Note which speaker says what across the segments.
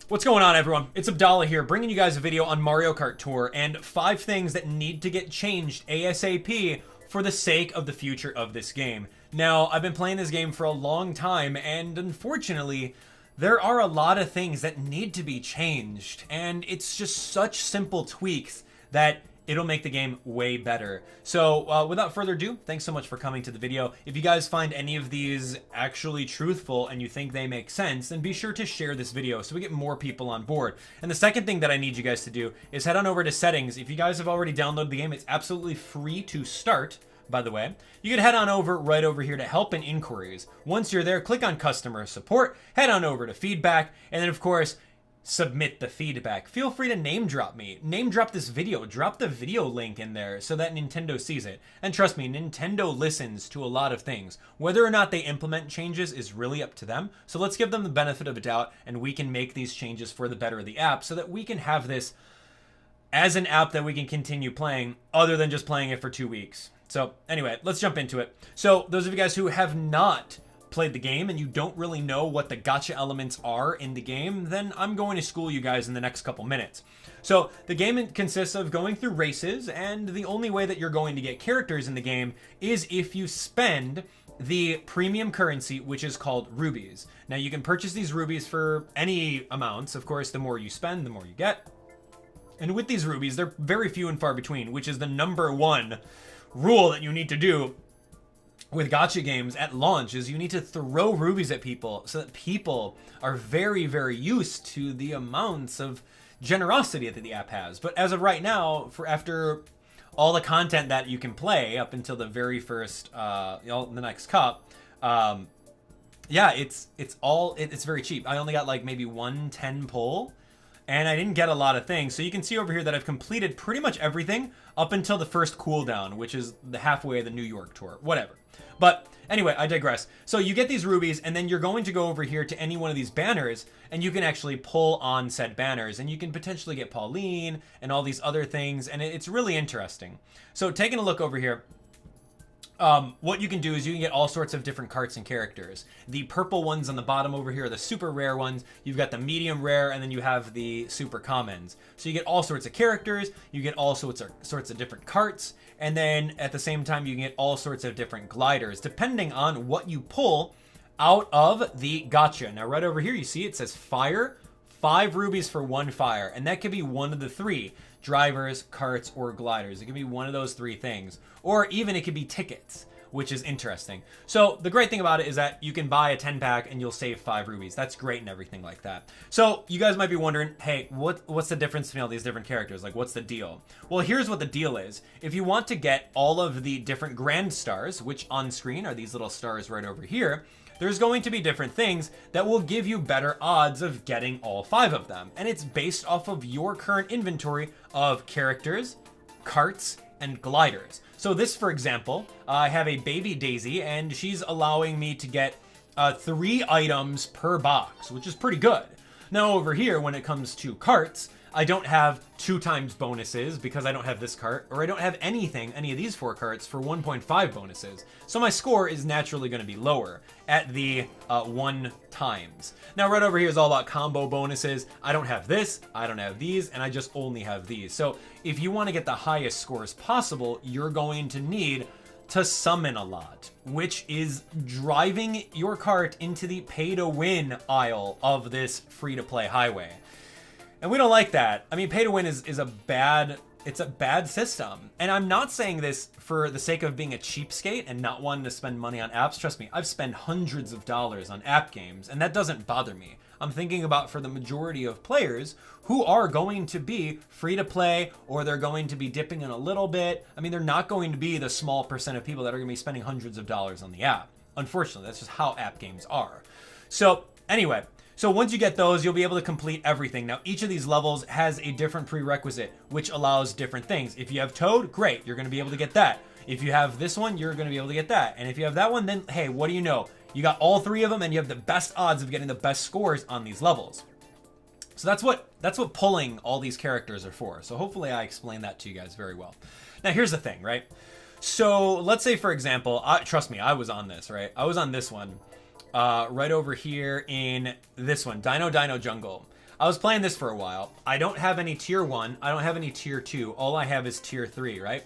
Speaker 1: What's going on, everyone? It's Abdallah here, bringing you guys a video on Mario Kart Tour and 5 things that need to get changed ASAP for the sake of the future of this game. Now, I've been playing this game for a long time, and unfortunately, there are a lot of things that need to be changed, and it's just such simple tweaks that it'll make the game way better. So without further ado, thanks so much for coming to the video. If you guys find any of these actually truthful and you think they make sense, then be sure to share this video so we get more people on board. And the second thing that I need you guys to do is head on over to settings. If you guys have already downloaded the game, it's absolutely free to start, by the way. You can head on over right over here to help and inquiries. Once you're there, click on customer support, head on over to feedback, and then of course, submit the feedback. Feel free to name drop me. Name drop this video. Drop the video link in there so that Nintendo sees it. And trust me, Nintendo listens to a lot of things. Whether or not they implement changes is really up to them. So let's give them the benefit of a doubt and we can make these changes for the better of the app so that we can have this as an app that we can continue playing other than just playing it for 2 weeks. So anyway, let's jump into it. So those of you guys who have not played the game and you don't really know what the gacha elements are in the game, then I'm going to school you guys in the next couple minutes. So the game consists of going through races, and the only way that you're going to get characters in the game is if you spend the premium currency, which is called rubies. Now you can purchase these rubies for any amounts. Of course, the more you spend, the more you get. And with these rubies, they're very few and far between, which is the #1 rule that you need to do with gacha games at launch, is you need to throw rubies at people so that people are very, very used to the amounts of generosity that the app has. But as of right now, after all the content that you can play up until the very first, the next cup, yeah, it's very cheap. I only got like maybe 110 pull, and I didn't get a lot of things. So you can see over here that I've completed pretty much everything up until the first cooldown, which is the halfway of the New York tour, whatever. But anyway, I digress. So you get these rubies, and then you're going to go over here to any one of these banners, and you can actually pull on said banners, and you can potentially get Pauline and all these other things, and it's really interesting. So taking a look over here, what you can do is you can get all sorts of different karts and characters. The purple ones on the bottom over here are the super rare ones. You've got the medium rare, and then you have the super commons. So you get all sorts of characters, you get all sorts of different karts, and then at the same time you can get all sorts of different gliders, depending on what you pull out of the gacha. Now right over here you see it says fire, 5 rubies for 1 fire, and that could be one of the 3. Drivers, karts, or gliders. It could be one of those 3 things. Or even it could be tickets, which is interesting. So the great thing about it is that you can buy a 10-pack and you'll save 5 rubies. That's great and everything like that. So you guys might be wondering, hey, what's the difference between all these different characters? Like, what's the deal? Well, here's what the deal is. If you want to get all of the different grand stars, which on screen are these little stars right over here, there's going to be different things that will give you better odds of getting all 5 of them. And it's based off of your current inventory of characters, karts, and gliders. So this, for example, I have a baby Daisy, and she's allowing me to get 3 items per box, which is pretty good. Now over here, when it comes to karts, I don't have 2 times bonuses because I don't have this cart, or I don't have any of these 4 carts for 1.5 bonuses. So my score is naturally going to be lower at the 1 times. Now right over here is all about combo bonuses. I don't have this, I don't have these, and I just only have these. So if you want to get the highest scores possible, you're going to need to summon a lot, which is driving your cart into the pay-to-win aisle of this free-to-play highway. And we don't like that. I mean, pay to win is a bad system. And I'm not saying this for the sake of being a cheapskate and not wanting to spend money on apps. Trust me, I've spent hundreds of dollars on app games, and that doesn't bother me. I'm thinking about for the majority of players who are going to be free to play, or they're going to be dipping in a little bit. I mean, they're not going to be the small percent of people that are going to be spending hundreds of dollars on the app. Unfortunately, that's just how app games are. So anyway, so once you get those, you'll be able to complete everything. Now, each of these levels has a different prerequisite, which allows different things. If you have Toad, great, you're going to be able to get that. If you have this one, you're going to be able to get that. And if you have that one, then, hey, what do you know? You got all 3 of them, and you have the best odds of getting the best scores on these levels. So that's what pulling all these characters are for. So hopefully I explained that to you guys very well. Now, here's the thing, right? So let's say, for example, trust me, I was on this, right? I was on this one. Right over here in this one, Dino Jungle. I was playing this for a while. I don't have any tier 1. I don't have any tier 2. All I have is tier 3, right?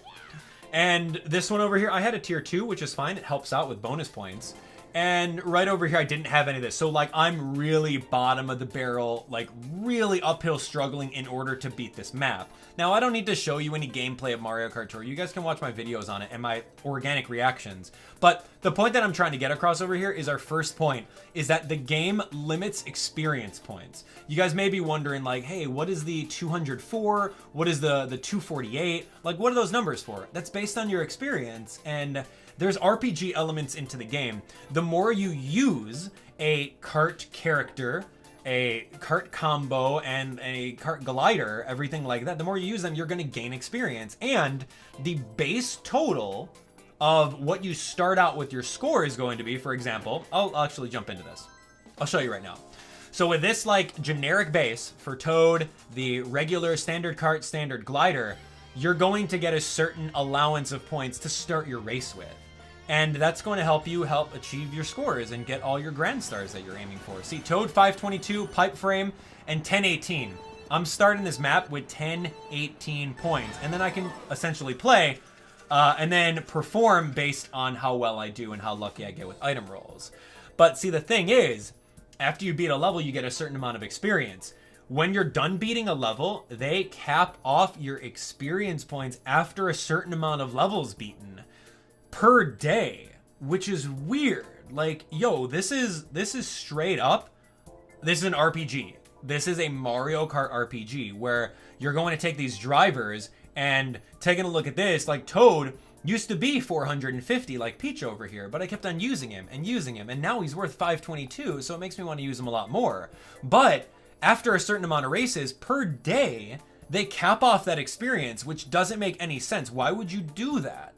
Speaker 1: And this one over here, I had a tier 2, which is fine. It helps out with bonus points. And right over here, I didn't have any of this. So, like, I'm really bottom of the barrel, like, really uphill struggling in order to beat this map. Now, I don't need to show you any gameplay of Mario Kart Tour. You guys can watch my videos on it and my organic reactions. But the point that I'm trying to get across over here is our first point, is that the game limits experience points. You guys may be wondering, like, hey, what is the 204? What is the 248? Like, what are those numbers for? That's based on your experience, and there's RPG elements into the game. The more you use a kart character, a kart combo, and a kart glider, everything like that, the more you use them, you're going to gain experience. And the base total of what you start out with your score is going to be, for example, I'll actually jump into this. I'll show you right now. So with this, like, generic base for Toad, the regular standard kart, standard glider, you're going to get a certain allowance of points to start your race with. And that's going to help you achieve your scores and get all your grand stars that you're aiming for. See, Toad 522, Pipe Frame, and 1018. I'm starting this map with 1018 points. And then I can essentially play and then perform based on how well I do and how lucky I get with item rolls. But see, the thing is, after you beat a level, you get a certain amount of experience. When you're done beating a level, they cap off your experience points after a certain amount of levels beaten per day, which is weird. Like, yo, this is straight up, this is an RPG. This is a Mario Kart RPG where you're going to take these drivers and taking a look at this, like Toad used to be 450 like Peach over here, but I kept on using him, and now he's worth 522, so it makes me want to use him a lot more. But after a certain amount of races per day, they cap off that experience, which doesn't make any sense. Why would you do that?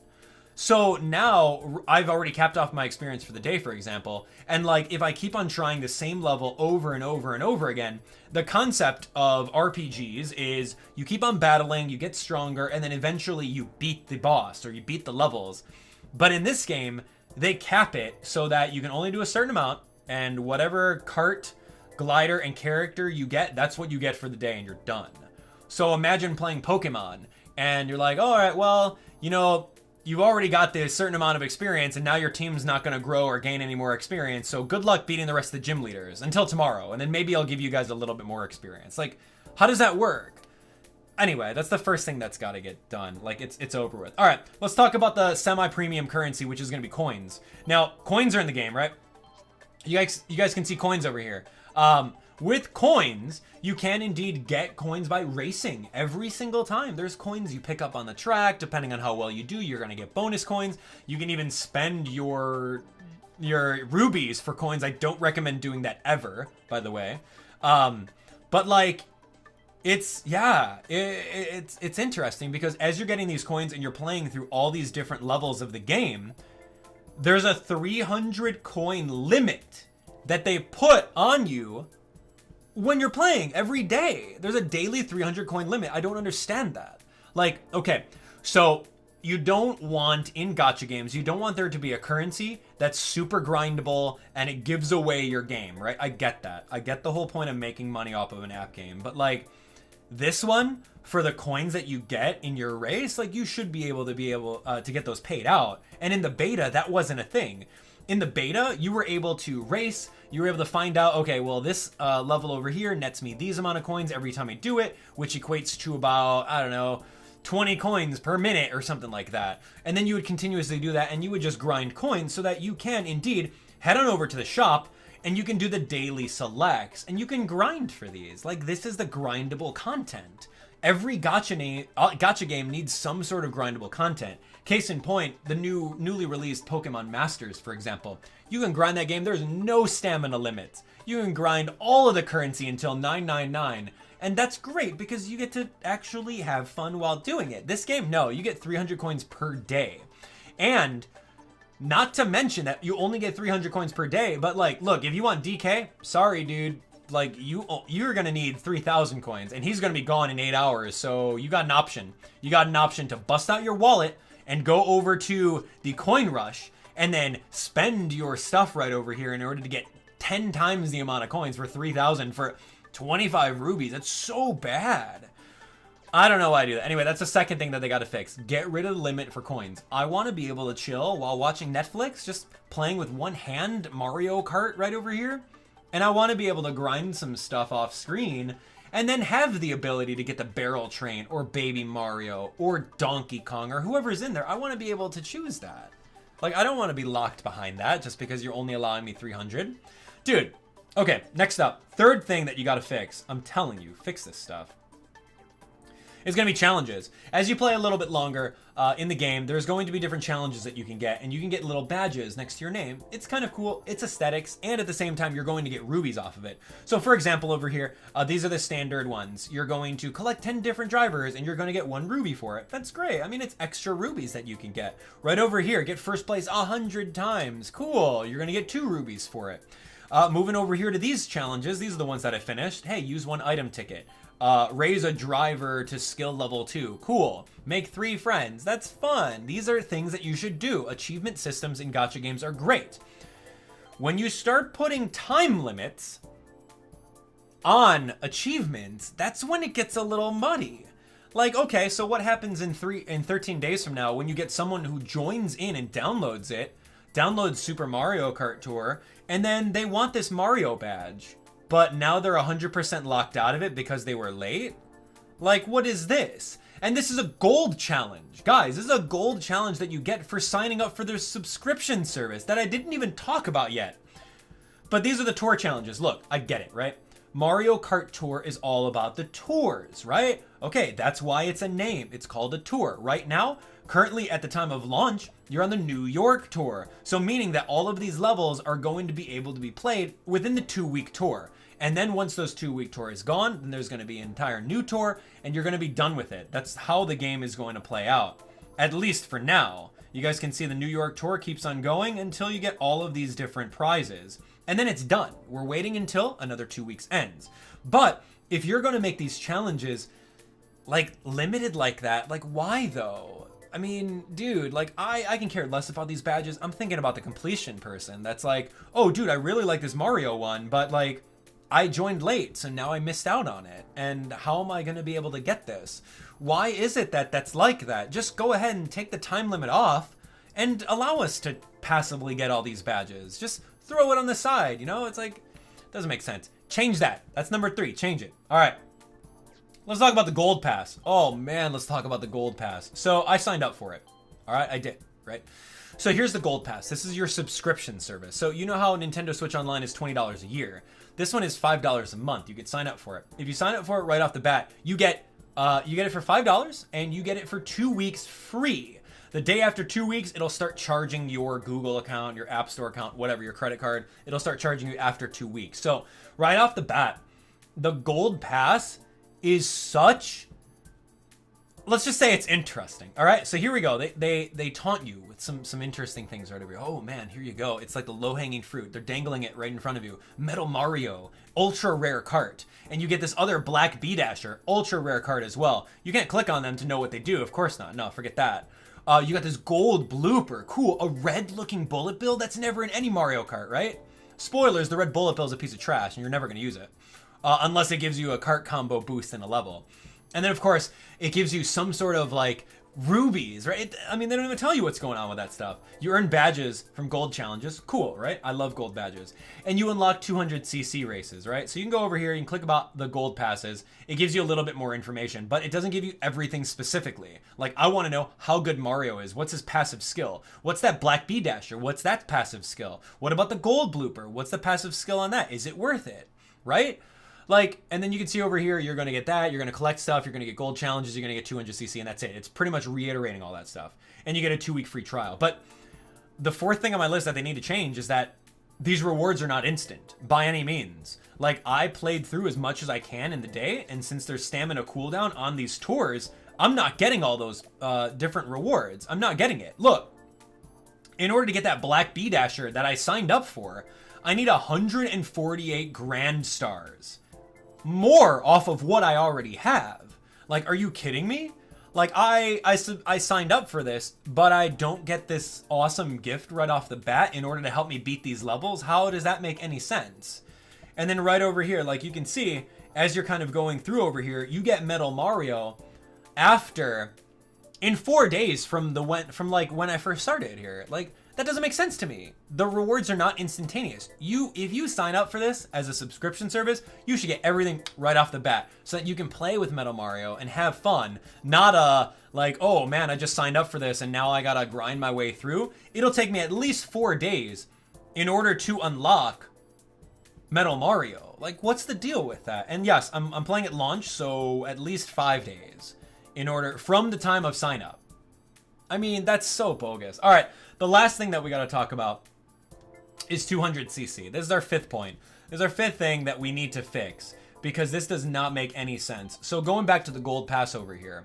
Speaker 1: So now I've already capped off my experience for the day, for example. And like, if I keep on trying the same level over and over and over again, the concept of RPGs is you keep on battling, you get stronger, and then eventually you beat the boss or you beat the levels. But in this game, they cap it so that you can only do a certain amount, and whatever kart, glider, and character you get, that's what you get for the day, and you're done. So imagine playing Pokemon and you're like, all right, well, you know, you've already got this certain amount of experience, and now your team's not going to grow or gain any more experience, so good luck beating the rest of the gym leaders until tomorrow, and then maybe I'll give you guys a little bit more experience. Like, how does that work? Anyway, that's the first thing that's got to get done. Like, it's over with. All right, let's talk about the semi-premium currency, which is going to be coins. Now, coins are in the game, right? You guys can see coins over here. With coins, you can indeed get coins by racing. Every single time there's coins you pick up on the track. Depending on how well you do, you're going to get bonus coins. You can even spend your rubies for coins. I don't recommend doing that ever, by the way. But like, it's interesting because as you're getting these coins and you're playing through all these different levels of the game, there's a 300 coin limit that they put on you when you're playing every day. There's a daily 300 coin limit. I don't understand that. Like, okay, so you don't want, in gacha games, you don't want there to be a currency that's super grindable and it gives away your game, right? I get that. I get the whole point of making money off of an app game. But like, this one, for the coins that you get in your race, like, you should be able to get those paid out. And in the beta, that wasn't a thing. In the beta, you were able to race, you were able to find out, okay, well, this level over here nets me these amount of coins every time I do it, which equates to about, I don't know, 20 coins per minute or something like that. And then you would continuously do that, and you would just grind coins so that you can indeed head on over to the shop and you can do the daily selects and you can grind for these. Like, this is the grindable content. Every gacha game needs some sort of grindable content. Case in point, the newly released Pokemon Masters, for example. You can grind that game. There's no stamina limits. You can grind all of the currency until 999. And that's great because you get to actually have fun while doing it. This game, no, you get 300 coins per day. And not to mention that you only get 300 coins per day, but like, look, if you want DK, sorry, dude. Like, you're gonna need 3,000 coins, and he's gonna be gone in 8 hours, so you got an option. You got an option to bust out your wallet and go over to the coin rush and then spend your stuff right over here in order to get 10 times the amount of coins for 3,000 for 25 rubies. That's so bad. I don't know why I do that. Anyway, that's the second thing that they got to fix. Get rid of the limit for coins. I want to be able to chill while watching Netflix, just playing with one hand Mario Kart right over here. And I want to be able to grind some stuff off screen and then have the ability to get the Barrel Train or Baby Mario or Donkey Kong or whoever's in there. I want to be able to choose that. Like, I don't want to be locked behind that just because you're only allowing me 300. Dude, okay, next up. Third thing that you got to fix. I'm telling you, fix this stuff. It's going to be challenges. As you play a little bit longer in the game, there's going to be different challenges that you can get, and you can get little badges next to your name. It's kind of cool. It's aesthetics, and at the same time, you're going to get rubies off of it. So for example, over here, these are the standard ones. You're going to collect 10 different drivers, and you're going to get 1 ruby for it. That's great. I mean, it's extra rubies that you can get. Right over here, get first place 100 times. Cool. You're going to get 2 rubies for it. Moving over here to these challenges, these are the ones that I finished. Hey, use 1 item ticket. Raise a driver to skill level 2. Cool. Make 3 friends. That's fun. These are things that you should do. Achievement systems in gacha games are great. When you start putting time limits on achievements, that's when it gets a little muddy. Like, okay, so what happens in 13 days from now when you get someone who joins in and downloads it, downloads Super Mario Kart Tour, and then they want this Mario badge, but now they're 100% locked out of it because they were late? Like, what is this? And this is a gold challenge. Guys, this is a gold challenge that you get for signing up for their subscription service that I didn't even talk about yet. But these are the tour challenges. Look, I get it, right? Mario Kart Tour is all about the tours, right? Okay, that's why it's a name. It's called a tour. Right now, currently at the time of launch, you're on the New York tour. So meaning that all of these levels are going to be able to be played within the 2-week tour. And then once those 2-week tour is gone, then there's going to be an entire new tour and you're going to be done with it. That's how the game is going to play out, at least for now. You guys can see the New York tour keeps on going until you get all of these different prizes. And then it's done. We're waiting until another 2 weeks ends. But if you're going to make these challenges like limited like that, like why though? I mean, dude, like I can care less about these badges. I'm thinking about the completion person that's like, oh dude, I really like this Mario one, but like I joined late, so now I missed out on it. And how am I going to be able to get this? Why is it that that's like that? Just go ahead and take the time limit off and allow us to passively get all these badges. Just throw it on the side, you know? It's like, doesn't make sense. Change that. That's number 3. Change it. All right. Let's talk about the gold pass. Oh man, let's talk about the gold pass. So I signed up for it. All right, I did, right? So here's the gold pass. This is your subscription service. So you know how Nintendo Switch Online is $20 a year. This one is $5 a month. You can sign up for it. If you sign up for it right off the bat, you get it for $5 and you get it for 2 weeks free. The day after 2 weeks, it'll start charging your Google account, your App Store account, whatever, your credit card. It'll start charging you after 2 weeks. So right off the bat, the gold pass is such, let's just say it's interesting. All right, so here we go. They taunt you with some interesting things right over here. Oh man, here you go. It's like the low-hanging fruit. They're dangling it right in front of you. Metal Mario, ultra rare cart. And you get this other black B Dasher, ultra rare cart as well. You can't click on them to know what they do. Of course not. No, forget that. You got this gold blooper. Cool, a red looking bullet bill that's never in any Mario Kart, right? Spoilers, the red bullet bill is a piece of trash and you're never gonna use it. Unless it gives you a cart combo boost in a level. And then of course, it gives you some sort of like rubies, right? I mean, they don't even tell you what's going on with that stuff. You earn badges from gold challenges. Cool, right? I love gold badges. And you unlock 200cc races, right? So you can go over here, you can click about the gold passes. It gives you a little bit more information, but it doesn't give you everything specifically. Like, I want to know how good Mario is. What's his passive skill? What's that black B Dasher? What's that passive skill? What about the gold blooper? What's the passive skill on that? Is it worth it? Right? Like, and then you can see over here, you're going to get that, you're going to collect stuff, you're going to get gold challenges, you're going to get 200cc, and that's it. It's pretty much reiterating all that stuff. And you get a 2-week free trial. But the fourth thing on my list that they need to change is that these rewards are not instant, by any means. Like, I played through as much as I can in the day, and since there's stamina cooldown on these tours, I'm not getting all those different rewards. I'm not getting it. Look, in order to get that black B Dasher that I signed up for, I need 148 grand stars. More off of what I already have. Like, are you kidding me? Like, I signed up for this, but I don't get this awesome gift right off the bat in order to help me beat these levels. How does that make any sense? And then right over here, like you can see, as you're kind of going through over here, you get Metal Mario after, in 4 days from like when I first started here. Like, that doesn't make sense to me. The rewards are not instantaneous. If you sign up for this as a subscription service, you should get everything right off the bat so that you can play with Metal Mario and have fun. Not like, oh man, I just signed up for this and now I gotta grind my way through. It'll take me at least 4 days in order to unlock Metal Mario. Like, what's the deal with that? And yes, I'm playing at launch, so at least 5 days in order from the time of sign up. I mean, that's so bogus. All right, the last thing that we got to talk about is 200cc. This is our 5th point. This is our 5th thing that we need to fix because this does not make any sense. So going back to the gold pass over here,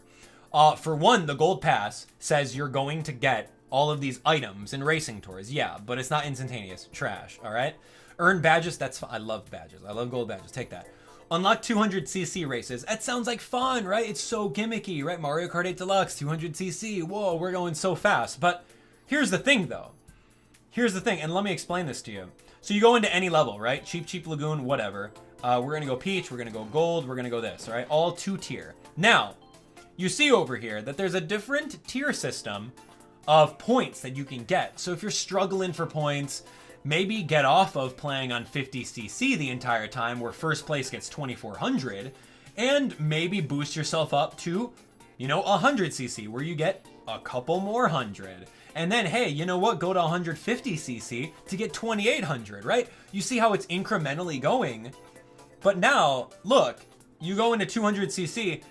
Speaker 1: for one, the gold pass says you're going to get all of these items in racing tours. Yeah, but it's not instantaneous. Trash. All right. Earn badges. That's fine. I love badges. I love gold badges. Take that. Unlock 200cc races. That sounds like fun, right? It's so gimmicky, right? Mario Kart 8 Deluxe, 200cc. Whoa, we're going so fast. But here's the thing, though. Here's the thing, and let me explain this to you. So you go into any level, right? Cheap Lagoon, whatever. We're going to go Peach, we're going to go Gold, we're going to go this, all right? All 2-tier. Now, you see over here that there's a different tier system of points that you can get. So if you're struggling for points, maybe get off of playing on 50cc the entire time where first place gets 2400 and maybe boost yourself up to, 100cc where you get a couple more hundred. And then, hey, you know what? Go to 150cc to get 2800, right? You see how it's incrementally going. But now, look, you go into 200cc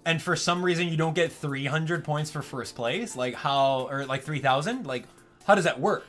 Speaker 1: and for some reason you don't get 300 points for first place. Like how, or like 3000? Like, how does that work?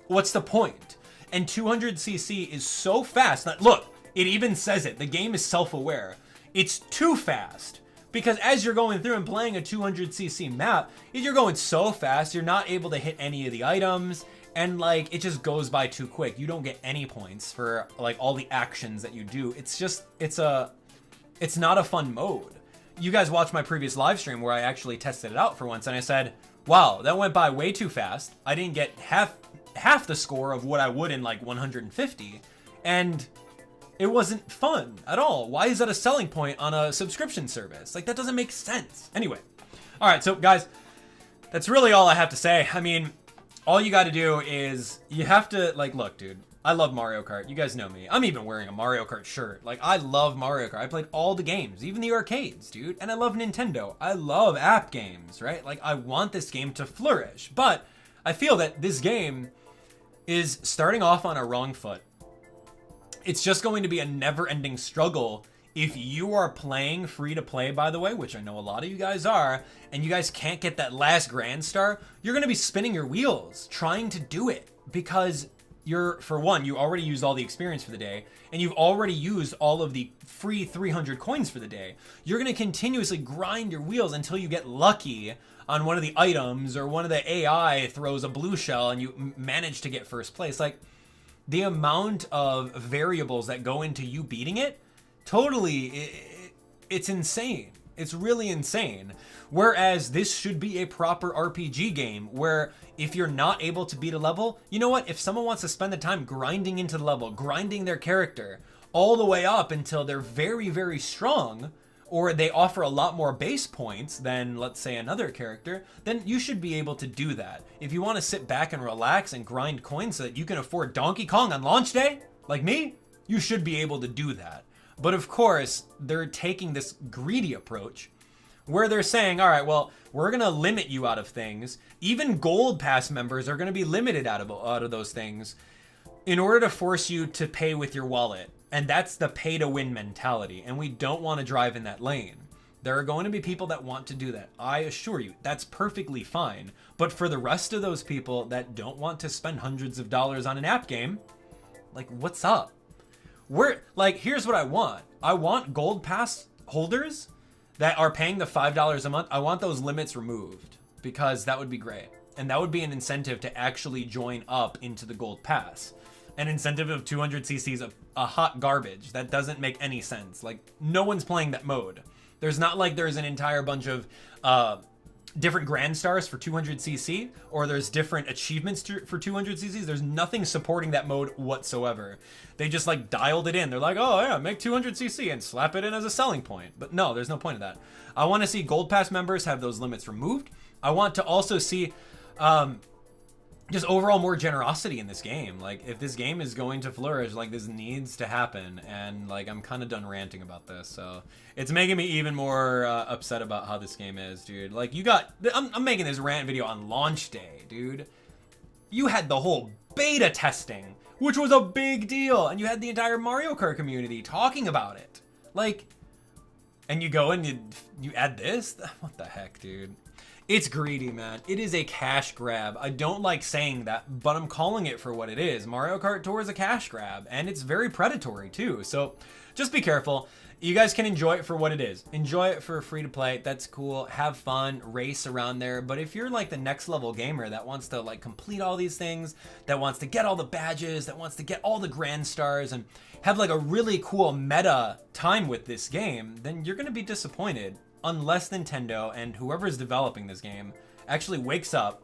Speaker 1: What's the point? And 200cc is so fast that, look, it even says it. The game is self-aware. It's too fast. Because as you're going through and playing a 200cc map, you're going so fast, you're not able to hit any of the items. And like, it just goes by too quick. You don't get any points for like all the actions that you do. It's just, it's not a fun mode. You guys watched my previous live stream where I actually tested it out for once and I said, wow, that went by way too fast. I didn't get half the score of what I would in like 150, and it wasn't fun at all. Why is that a selling point on a subscription service? Like, that doesn't make sense. Anyway, all right, so guys, that's really all I have to say. I mean, all you got to do is you have to, like, look, dude, I love Mario Kart. You guys know me. I'm even wearing a Mario Kart shirt. Like, I love Mario Kart. I played all the games, even the arcades, dude. And I love Nintendo. I love app games, right? Like, I want this game to flourish. But I feel that this game is starting off on a wrong foot. It's just going to be a never-ending struggle if you are playing free-to-play, by the way, which I know a lot of you guys are, and you guys can't get that last Grand Star. You're going to be spinning your wheels trying to do it because for one, you already used all the experience for the day, and you've already used all of the free 300 coins for the day. You're going to continuously grind your wheels until you get lucky on one of the items or one of the AI throws a blue shell and you manage to get first place. Like, the amount of variables that go into you beating it, totally, it's insane. It's really insane. Whereas this should be a proper RPG game where if you're not able to beat a level, you know what? If someone wants to spend the time grinding into the level, grinding their character all the way up until they're very, very strong, or they offer a lot more base points than, let's say, another character, then you should be able to do that. If you want to sit back and relax and grind coins so that you can afford Donkey Kong on launch day, like me, you should be able to do that. But of course, they're taking this greedy approach where they're saying, all right, well, we're going to limit you out of things. Even Gold Pass members are going to be limited out of those things in order to force you to pay with your wallet. And that's the pay to win mentality. And we don't want to drive in that lane. There are going to be people that want to do that. I assure you, that's perfectly fine. But for the rest of those people that don't want to spend hundreds of dollars on an app game, like, what's up? Here's what I want. I want Gold Pass holders that are paying the $5 a month. I want those limits removed because that would be great. And that would be an incentive to actually join up into the Gold Pass. An incentive of 200cc is a hot garbage. That doesn't make any sense. Like, no one's playing that mode. There's not like there's an entire bunch of different grand stars for 200cc, or there's different achievements for 200cc's. There's nothing supporting that mode whatsoever. They just like dialed it in. They're like, oh yeah, make 200cc and slap it in as a selling point. But no, there's no point of that. I want to see Gold Pass members have those limits removed. I want to also see just overall more generosity in this game. Like, if this game is going to flourish, like, this needs to happen. And like, I'm kind of done ranting about this, so it's making me even more upset about how this game is, dude. Like, I'm making this rant video on launch day, dude. You had the whole beta testing, which was a big deal, and you had the entire Mario Kart community talking about it. Like, and you go and you add this? What the heck, dude? It's greedy, man. It is a cash grab. I don't like saying that, but I'm calling it for what it is. Mario Kart Tour is a cash grab, and it's very predatory too. So just be careful. You guys can enjoy it for what it is. Enjoy it for free to play. That's cool. Have fun, race around there. But if you're like the next level gamer that wants to like complete all these things, that wants to get all the badges, that wants to get all the grand stars and have like a really cool meta time with this game, then you're going to be disappointed. Unless Nintendo and whoever's developing this game actually wakes up,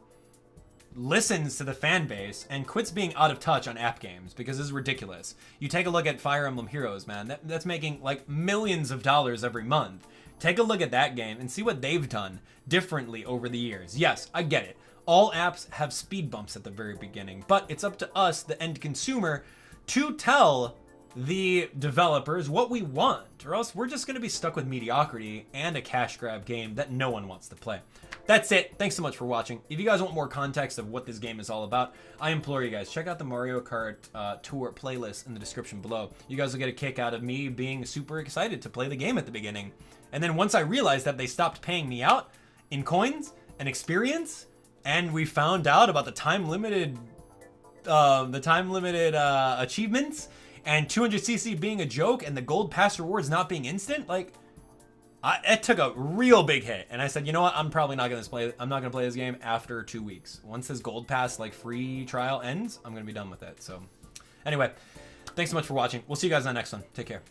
Speaker 1: listens to the fan base, and quits being out of touch on app games, because this is ridiculous. You take a look at Fire Emblem Heroes, man. That's making like millions of dollars every month. Take a look at that game and see what they've done differently over the years. Yes, I get it. All apps have speed bumps at the very beginning, but it's up to us, the end consumer, to tell the developers what we want, or else we're just going to be stuck with mediocrity and a cash grab game that no one wants to play. That's it. Thanks so much for watching. If you guys want more context of what this game is all about, I implore you guys, check out the Mario Kart Tour playlist in the description below. You guys will get a kick out of me being super excited to play the game at the beginning. And then once I realized that they stopped paying me out in coins and experience, and we found out about the time-limited achievements, and 200cc being a joke, and the Gold Pass rewards not being instant, like, it took a real big hit. And I said, you know what? I'm probably not gonna play. I'm not gonna play this game after 2 weeks. Once this Gold Pass like free trial ends, I'm gonna be done with it. So, anyway, thanks so much for watching. We'll see you guys on the next one. Take care.